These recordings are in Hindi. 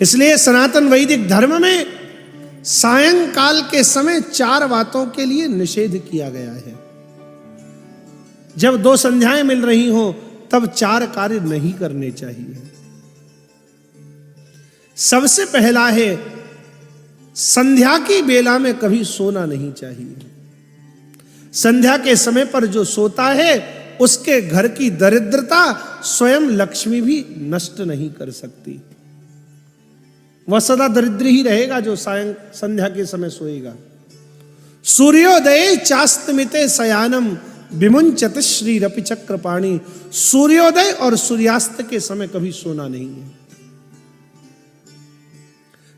इसलिए सनातन वैदिक धर्म में सायंकाल के समय 4 बातों के लिए निषेध किया गया है। जब 2 संध्याएं मिल रही हो तब 4 कार्य नहीं करने चाहिए। सबसे पहला है, संध्या की बेला में कभी सोना नहीं चाहिए। संध्या के समय पर जो सोता है उसके घर की दरिद्रता स्वयं लक्ष्मी भी नष्ट नहीं कर सकती। वह सदा दरिद्र ही रहेगा जो संध्या के समय सोएगा। सूर्योदय चास्तमिते शयानम विमुंचत श्रीरपि चक्रपाणि। सूर्योदय और सूर्यास्त के समय कभी सोना नहीं है।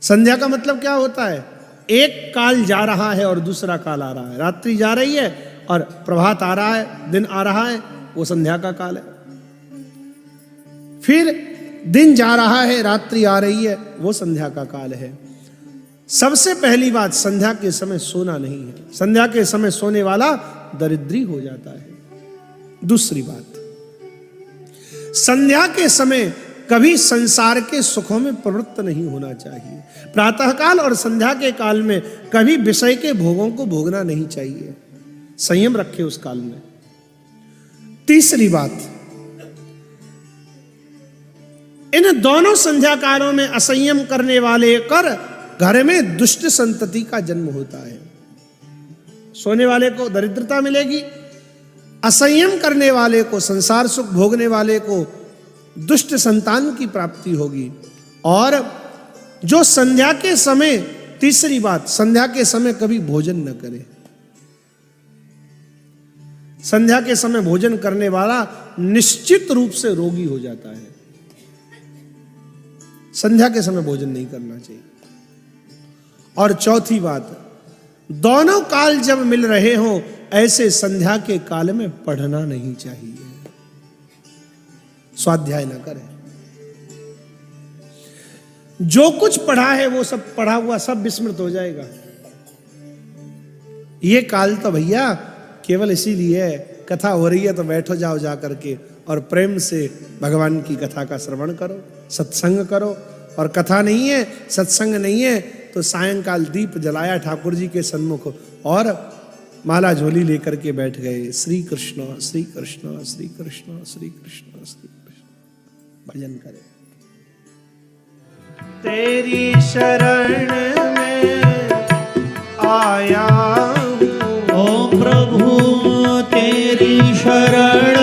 संध्या का मतलब क्या होता है? एक काल जा रहा है और दूसरा काल आ रहा है। रात्रि जा रही है और प्रभात आ रहा है, दिन आ रहा है, वो संध्या का काल है। फिर दिन जा रहा है, रात्रि आ रही है, वो संध्या का काल है। सबसे पहली बात, संध्या के समय सोना नहीं है। संध्या के समय सोने वाला दरिद्री हो जाता है। दूसरी बात, संध्या के समय कभी संसार के सुखों में प्रवृत्त नहीं होना चाहिए। प्रातःकाल और संध्या के काल में कभी विषय के भोगों को भोगना नहीं चाहिए। संयम रखे उस काल में। तीसरी बात, इन दोनों संध्या कालों में असंयम करने वाले कर घर में दुष्ट संतति का जन्म होता है। सोने वाले को दरिद्रता मिलेगी, असंयम करने वाले को, संसार सुख भोगने वाले को दुष्ट संतान की प्राप्ति होगी। और जो संध्या के समय, तीसरी बात, संध्या के समय कभी भोजन न करे। संध्या के समय भोजन करने वाला निश्चित रूप से रोगी हो जाता है। संध्या के समय भोजन नहीं करना चाहिए। और चौथी बात, दोनों काल जब मिल रहे हों ऐसे संध्या के काल में पढ़ना नहीं चाहिए। स्वाध्याय न करें। जो कुछ पढ़ा है वो सब पढ़ा हुआ सब विस्मृत हो जाएगा। ये काल तो भैया केवल इसीलिए है, कथा हो रही है तो बैठो जाओ जा करके और प्रेम से भगवान की कथा का श्रवण करो, सत्संग करो। और कथा नहीं है, सत्संग नहीं है तो सायंकाल दीप जलाया ठाकुर जी के सन्मुख और माला झोली लेकर के बैठ गए। श्री कृष्ण श्री कृष्ण श्री कृष्ण श्री कृष्ण श्री कृष्ण भजन करें। तेरी शरण में आया हूँ, ओ प्रभु तेरी शरण